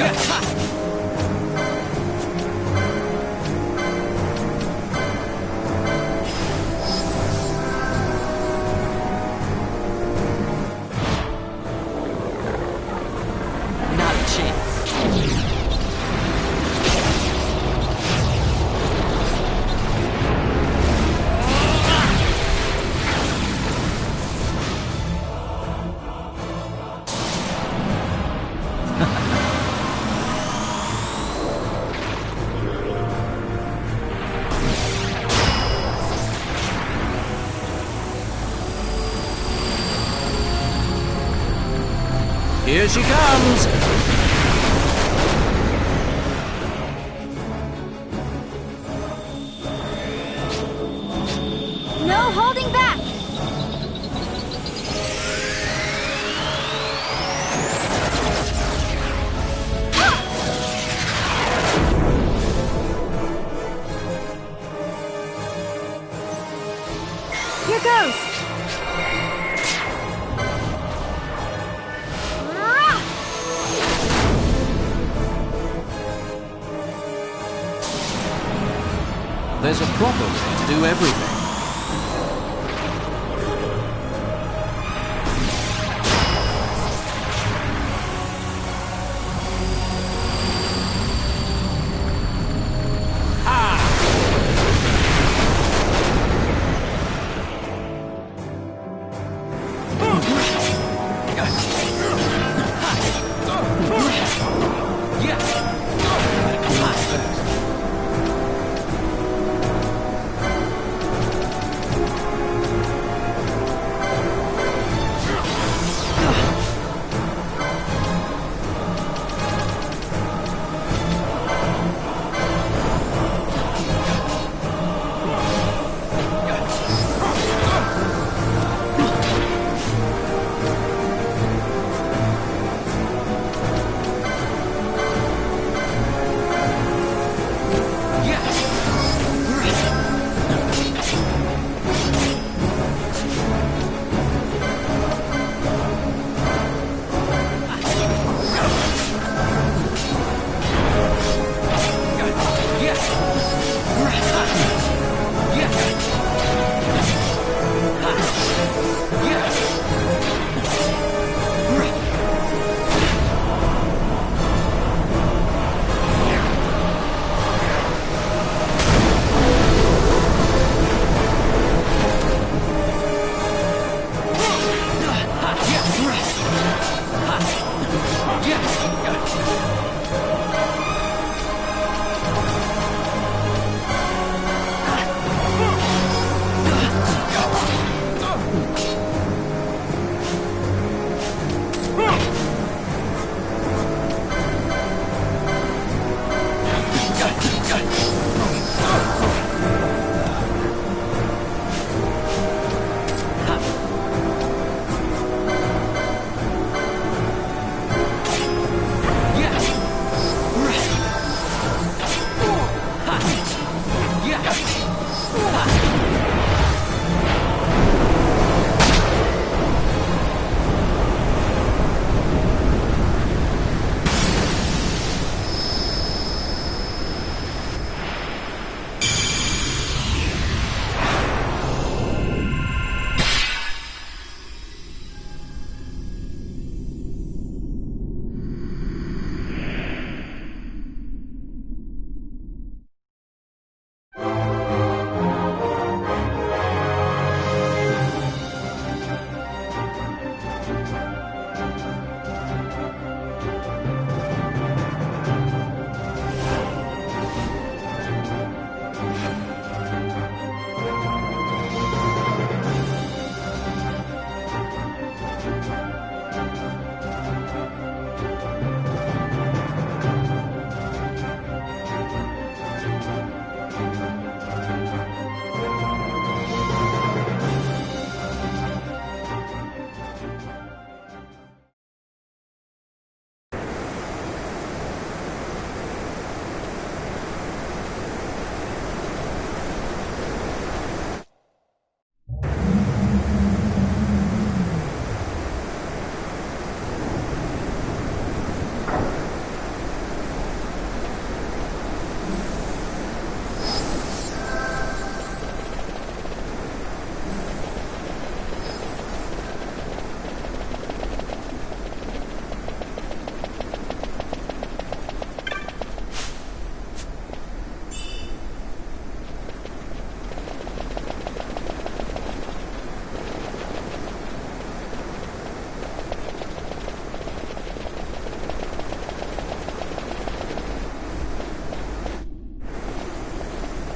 Not a chance. Here she comes! No holding back! Here goes! There's a proper way to do everything.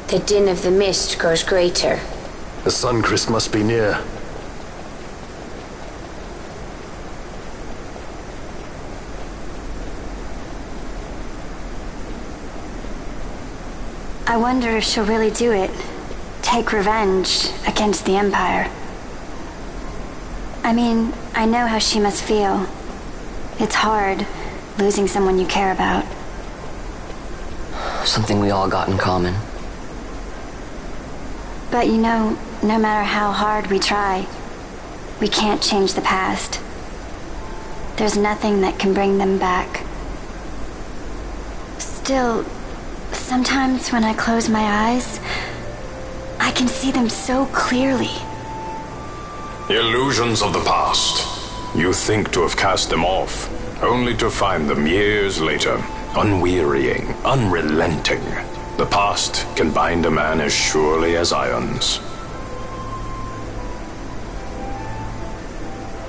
The din of the mist grows greater. The Suncrest must be near. I wonder if she'll really do it. Take revenge against the Empire. I mean, I know how she must feel. It's hard, losing someone you care about. Something we all got in common. But you know, no matter how hard we try, we can't change the past. There's nothing that can bring them back. Still, sometimes when I close my eyes, I can see them so clearly. Illusions of the past. You think to have cast them off, only to find them years later, unwearying, unrelenting. The past can bind a man as surely as irons.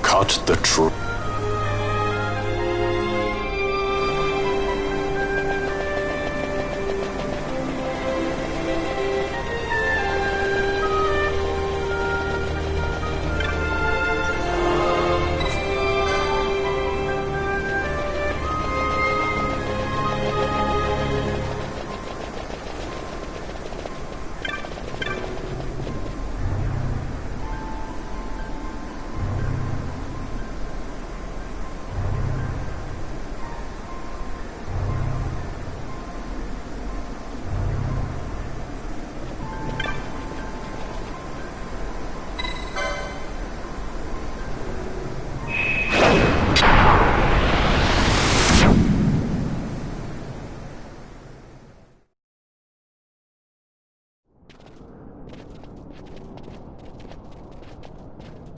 Cut the truth.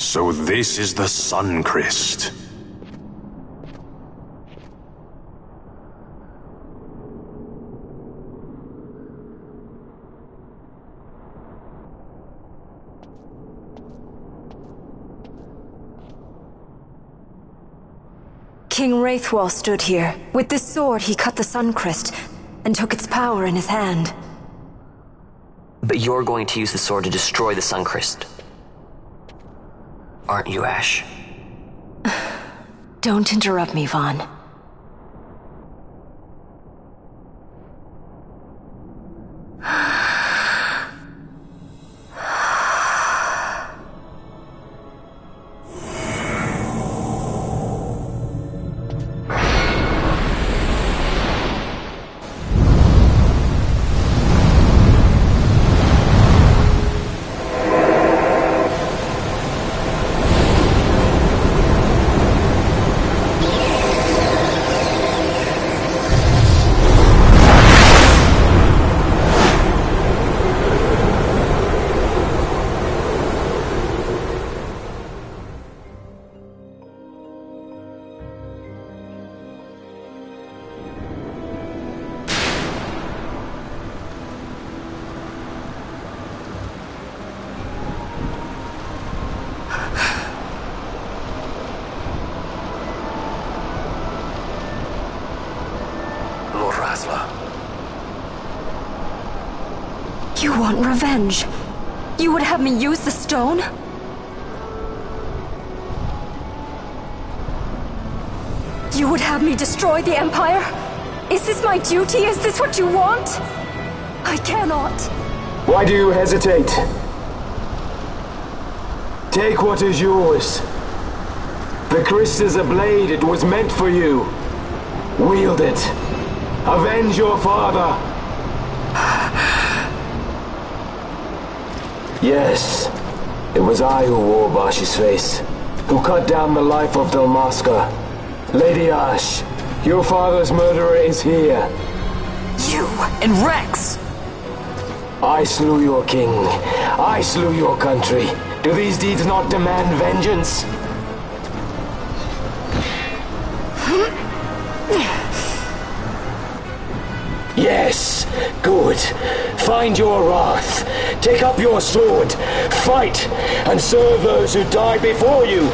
So this is the Suncrest. King Wraithwall stood here. With this sword, he cut the Suncrest and took its power in his hand. But you're going to use the sword to destroy the Suncrest. Aren't you, Ash? Don't interrupt me, Vaughn. You want revenge? You would have me use the stone? You would have me destroy the Empire? Is this my duty? Is this what you want? I cannot. Why do you hesitate? Take what is yours. The Christ is a blade. It was meant for you. Wield it. Avenge your father. Yes, it was I who wore Bashi's face, who cut down the life of Dalmasca. Lady Ash, your father's murderer is here. You and Rex! I slew your king. I slew your country. Do these deeds not demand vengeance? Yes, good. Find your wrath. Take up your sword. Fight, and serve those who died before you.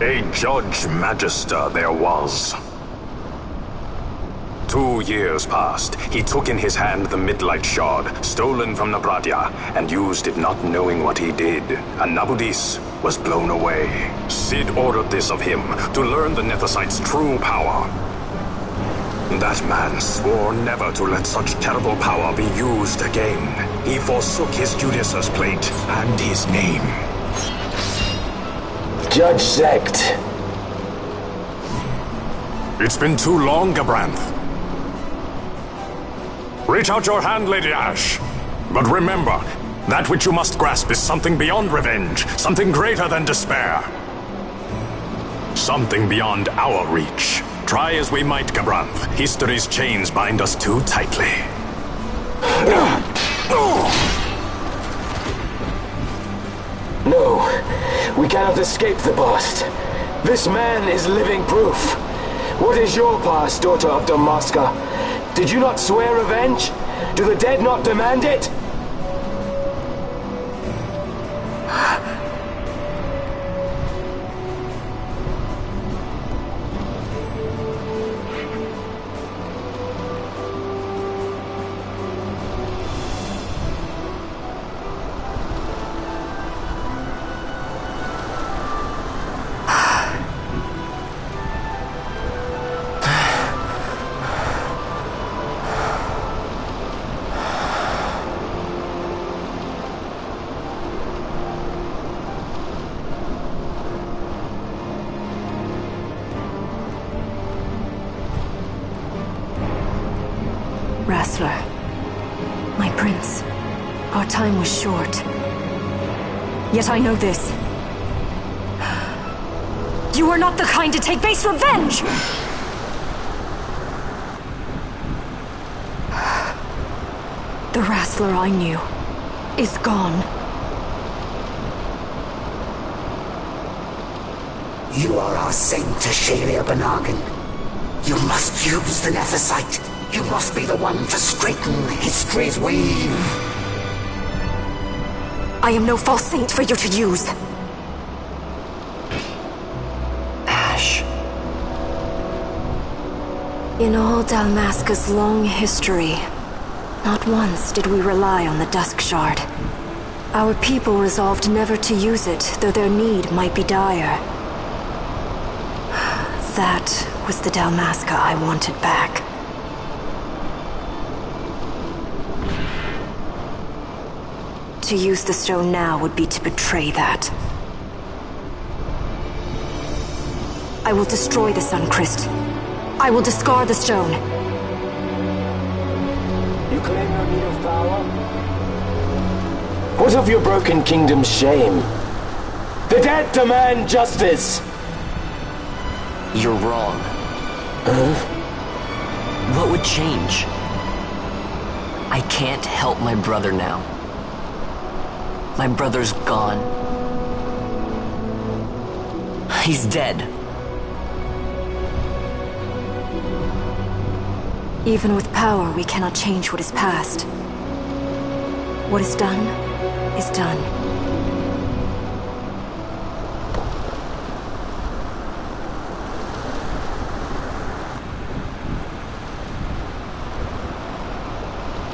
A Judge Magister there was. 2 years passed. He took in his hand the Midlight Shard, stolen from Nabradya, and used it not knowing what he did. And Nabudis was blown away. Sid ordered this of him, to learn the Nethicite's true power. That man swore never to let such terrible power be used again. He forsook his Judaser's plate and his name. Judge Sect. It's been too long, Gabranth. Reach out your hand, Lady Ash. But remember, that which you must grasp is something beyond revenge, something greater than despair. Something beyond our reach. Try as we might, Gabranth, history's chains bind us too tightly. No, we cannot escape the past. This man is living proof. What is your past, daughter of Damaska? Did you not swear revenge? Do the dead not demand it? Wrestler. My prince. Our time was short. Yet I know this. You are not the kind to take base revenge! The wrestler I knew is gone. You are our saint, Tashalia Banagin. You must use the Nethicite. You must be the one to straighten history's weave. I am no false saint for you to use. Ash. In all Dalmasca's long history, not once did we rely on the Dusk Shard. Our people resolved never to use it, though their need might be dire. That was the Dalmasca I wanted back. To use the stone now would be to betray that. I will destroy the Sun Christ. I will discard the stone. You claim no need of power? What of your broken kingdom's shame? The dead demand justice! You're wrong. What would change? I can't help my brother now. My brother's gone. He's dead. Even with power, we cannot change what is past. What is done, is done.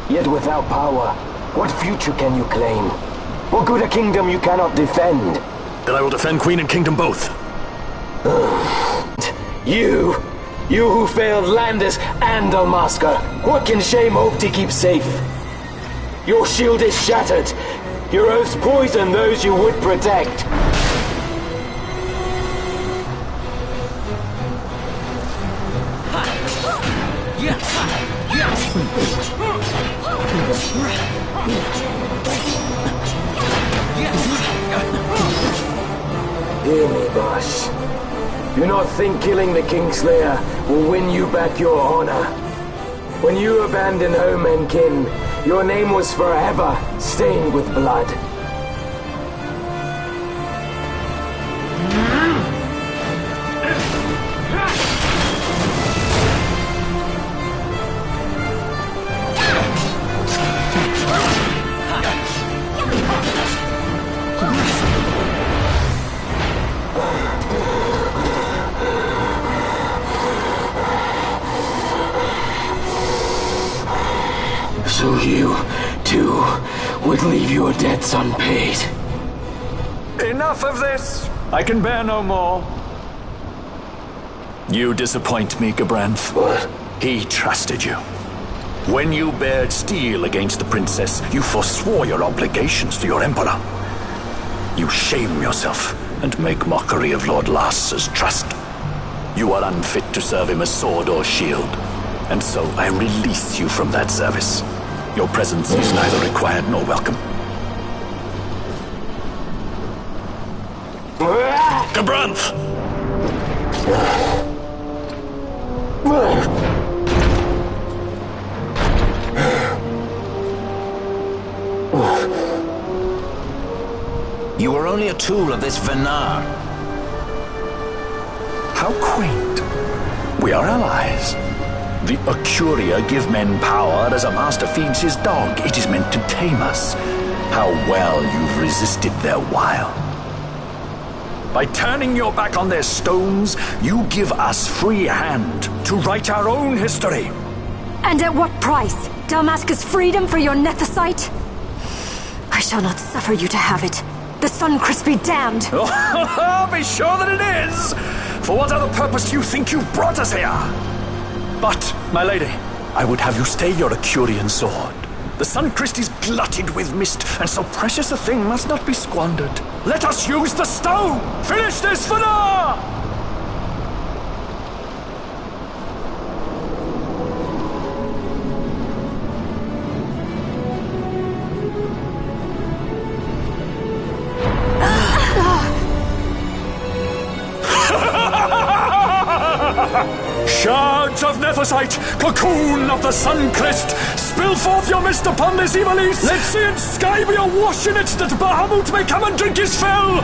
Yet without power, what future can you claim? What good a kingdom you cannot defend? Then I will defend Queen and Kingdom both. You who failed Landis and Dalmasca, what can shame hope to keep safe? Your shield is shattered. Your oaths poison those you would protect. Hear me, Bash. Do not think killing the Kingslayer will win you back your honor. When you abandoned home and kin, your name was forever stained with blood. debt's unpaid. Enough of this! I can bear no more. You disappoint me, Gabranth. What? He trusted you. When you bared steel against the princess, you forswore your obligations to your emperor. You shame yourself and make mockery of Lord Lars's trust. You are unfit to serve him as sword or shield, and so I release you from that service. Your presence is neither required nor welcome. Gabranth! You were only a tool of this Venar. How quaint. We are allies. The Ocuria give men power as a master feeds his dog. It is meant to tame us. How well you've resisted their wile. By turning your back on their stones, you give us free hand to write our own history. And at what price? Dalmasca's freedom for your nethicite? I shall not suffer you to have it. The Suncrest be damned! Oh, be sure that it is! For what other purpose do you think you brought us here? But, my lady, I would have you stay your Acurian sword. The Suncrest is glutted with mist, and so precious a thing must not be squandered. Let us use the stone! Finish this for now! Shards of Nethicite, cocoon of the Suncrest, spill forth your mist upon this evil east. Let sea and sky be awash in it, that Bahamut may come and drink his fill.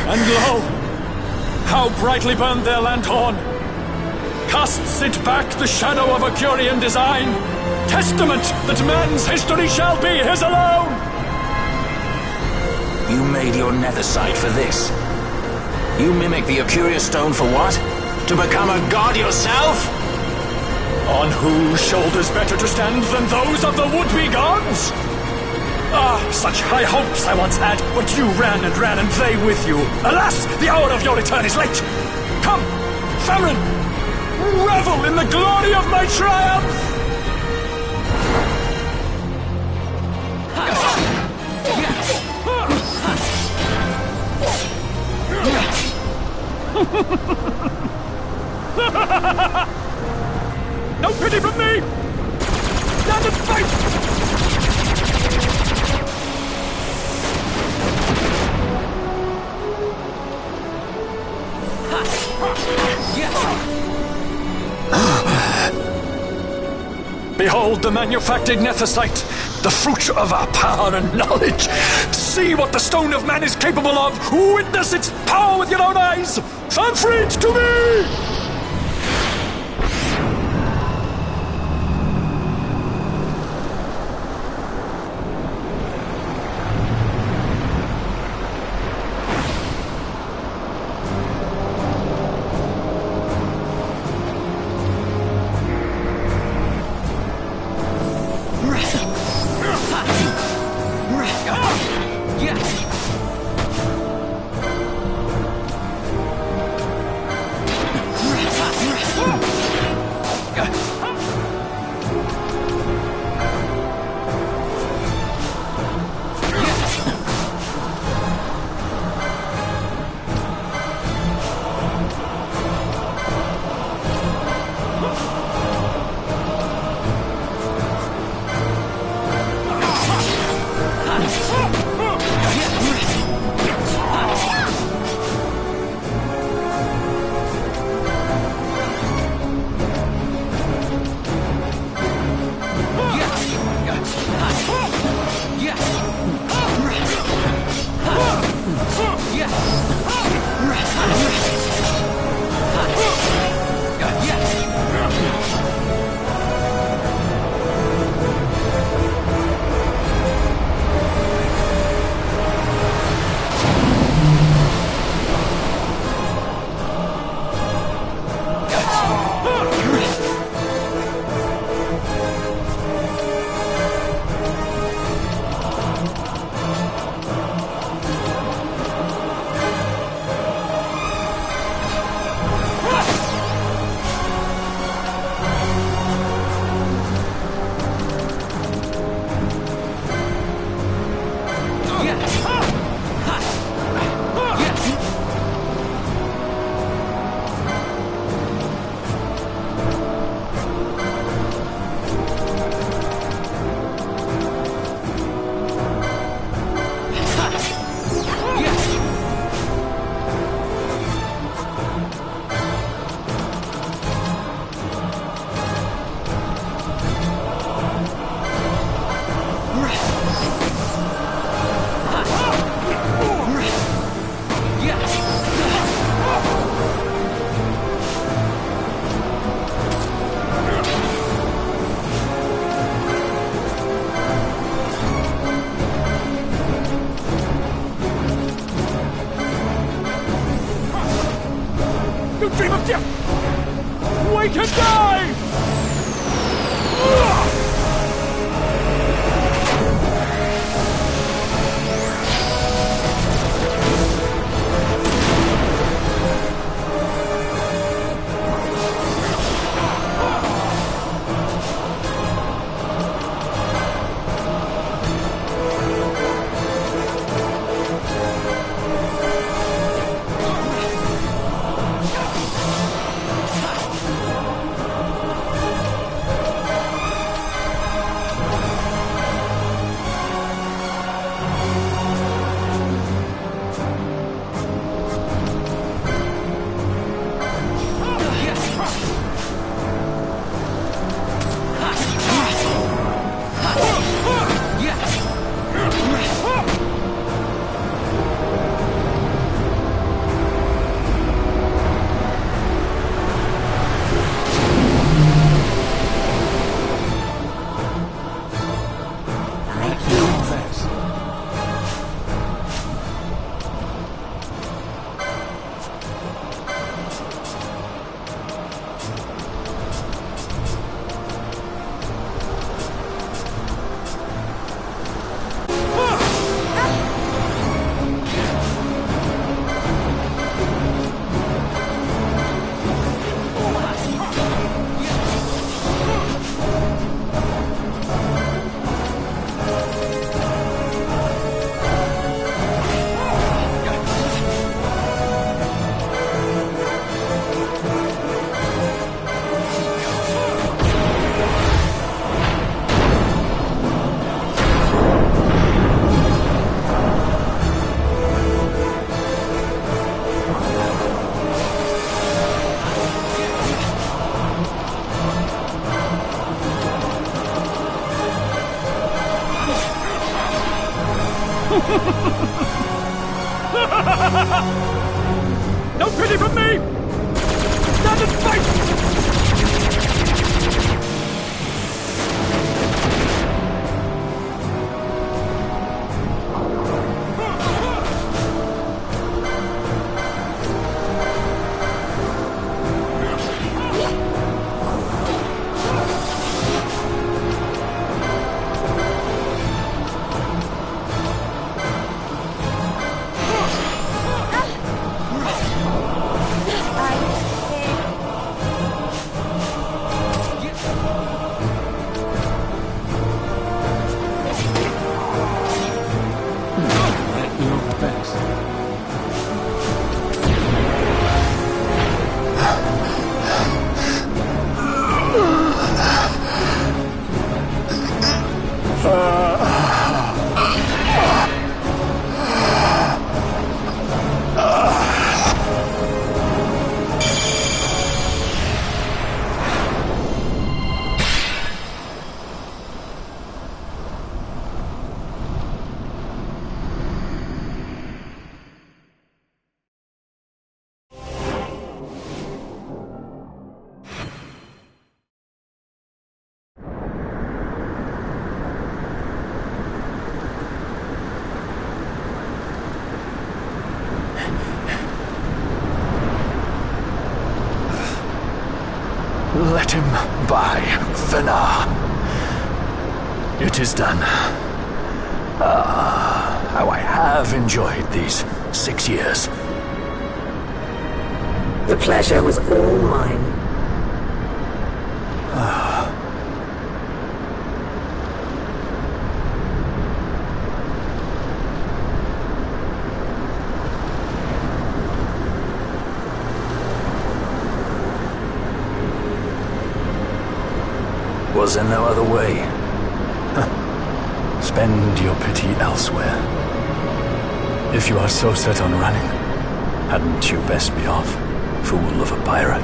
And lo! How brightly burned their lanthorn! Casts it back the shadow of a Curian design, testament that man's history shall be his alone! You made your nethicite for this. You mimic the Ocuria stone for what? To become a god yourself? On whose shoulders better to stand than those of the would-be gods? Ah, such high hopes I once had, but you ran, and they with you. Alas, the hour of your return is late. Come, Famrin, revel in the glory of my triumph! No pity from me! Stand and fight! Behold the manufactured nethicite, the fruit of our power and knowledge. See what the stone of man is capable of. Witness its power with your own eyes. Fanfreed, to me! No pity for me! Stand and fight! Let him by, Fenar. It is done. Ah, how I have enjoyed these 6 years. The pleasure was all mine. Was there no other way? Spend your pity elsewhere. If you are so set on running, hadn't you best be off, fool of a pirate?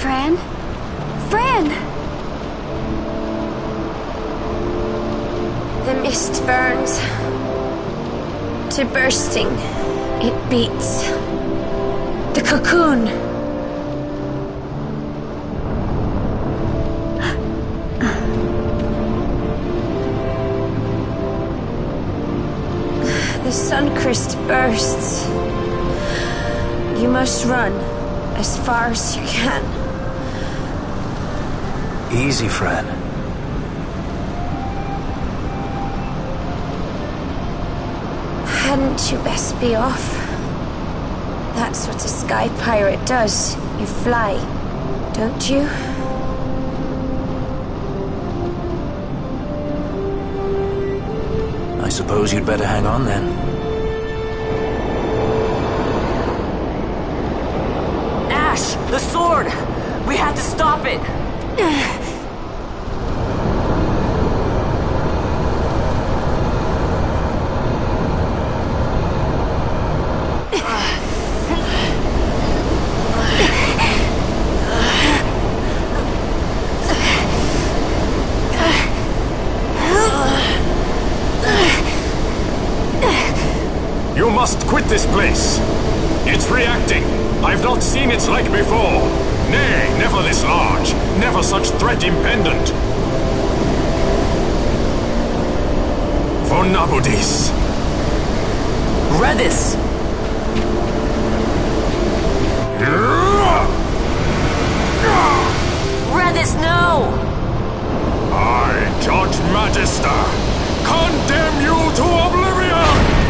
Fran? Fran! The mist burns to bursting. It beats. The cocoon. The Suncrist bursts. You must run as far as you can. Easy, Fran. Hadn't you best be off? That's what a sky pirate does. You fly, don't you? I suppose you'd better hang on then. Ash! The sword! We have to stop it! You must quit this place. It's reacting. I've not seen its like before. Nay, never this large. Never such threat impendent. For Nabudis. Redis! Redis, no! I, Judge Magister, condemn you to oblivion!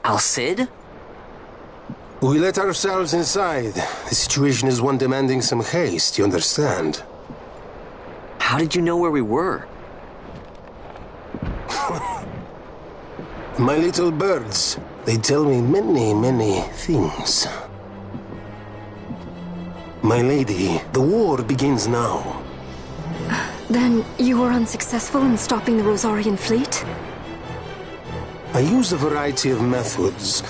Al-Cid? We let ourselves inside. The situation is one demanding some haste, you understand? How did you know where we were? My little birds, they tell me many, many things. My lady, the war begins now. Then you were unsuccessful in stopping the Rosarian fleet? I used a variety of methods.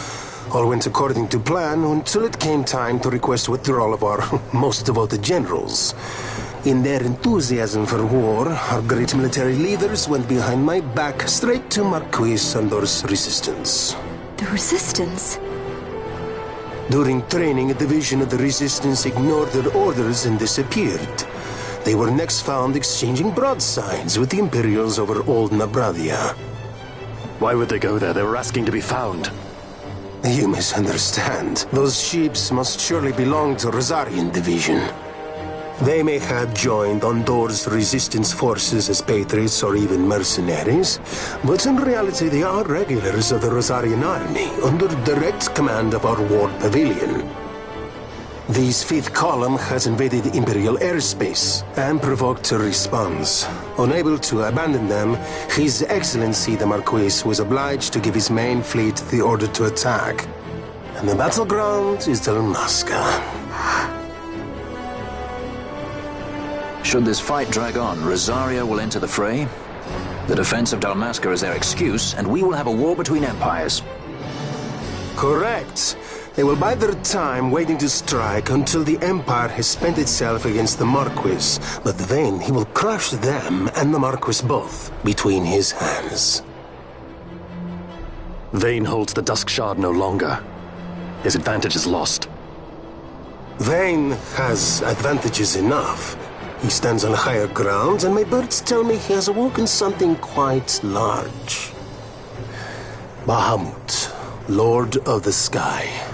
All went according to plan until it came time to request withdrawal of our most devoted generals. In their enthusiasm for war, our great military leaders went behind my back straight to Marquis Sandor's resistance. The Resistance? During training, a division of the Resistance ignored their orders and disappeared. They were next found exchanging broadsides with the Imperials over Old Nabradia. Why would they go there? They were asking to be found. You misunderstand. Those ships must surely belong to Rosarian Division. They may have joined Ondor's resistance forces as patriots or even mercenaries, but in reality they are regulars of the Rosarian army, under direct command of our war pavilion. This fifth column has invaded Imperial airspace and provoked a response. Unable to abandon them, His Excellency the Marquis was obliged to give his main fleet the order to attack. And the battleground is Dalmasca. Should this fight drag on, Rosaria will enter the fray. The defense of Dalmasca is their excuse, and we will have a war between empires. Correct. They will bide their time waiting to strike until the Empire has spent itself against the Marquis. But then he will crush them and the Marquis both between his hands. Vayne holds the Dusk Shard no longer. His advantage is lost. Vayne has advantages enough. He stands on higher ground, and my birds tell me he has awoken something quite large. Bahamut, Lord of the Sky.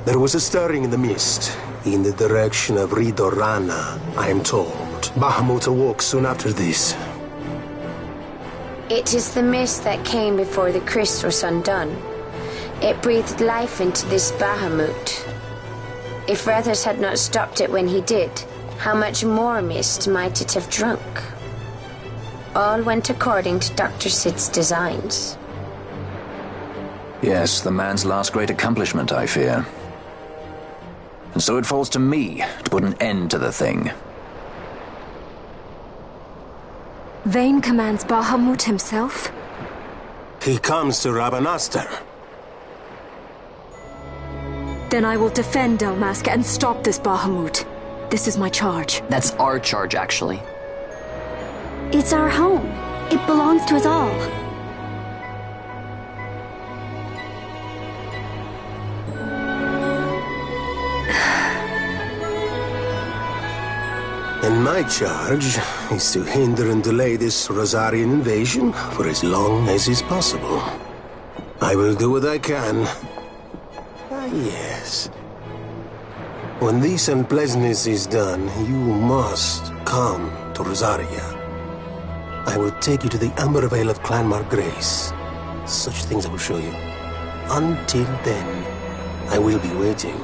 There was a stirring in the mist, in the direction of Ridorana, I am told. Bahamut awoke soon after this. It is the mist that came before the Christ was undone. It breathed life into this Bahamut. If Rathers had not stopped it when he did, how much more mist might it have drunk? All went according to Dr. Sid's designs. Yes, the man's last great accomplishment, I fear. And so it falls to me to put an end to the thing. Vayne commands Bahamut himself? He comes to Rabanastar. Then I will defend Dalmasca and stop this Bahamut. This is my charge. That's our charge, actually. It's our home. It belongs to us all. And my charge is to hinder and delay this Rosarian invasion for as long as is possible. I will do what I can. Ah, yes. When this unpleasantness is done, you must come to Rosaria. I will take you to the Amber Vale of Clan Margrace. Such things I will show you. Until then, I will be waiting.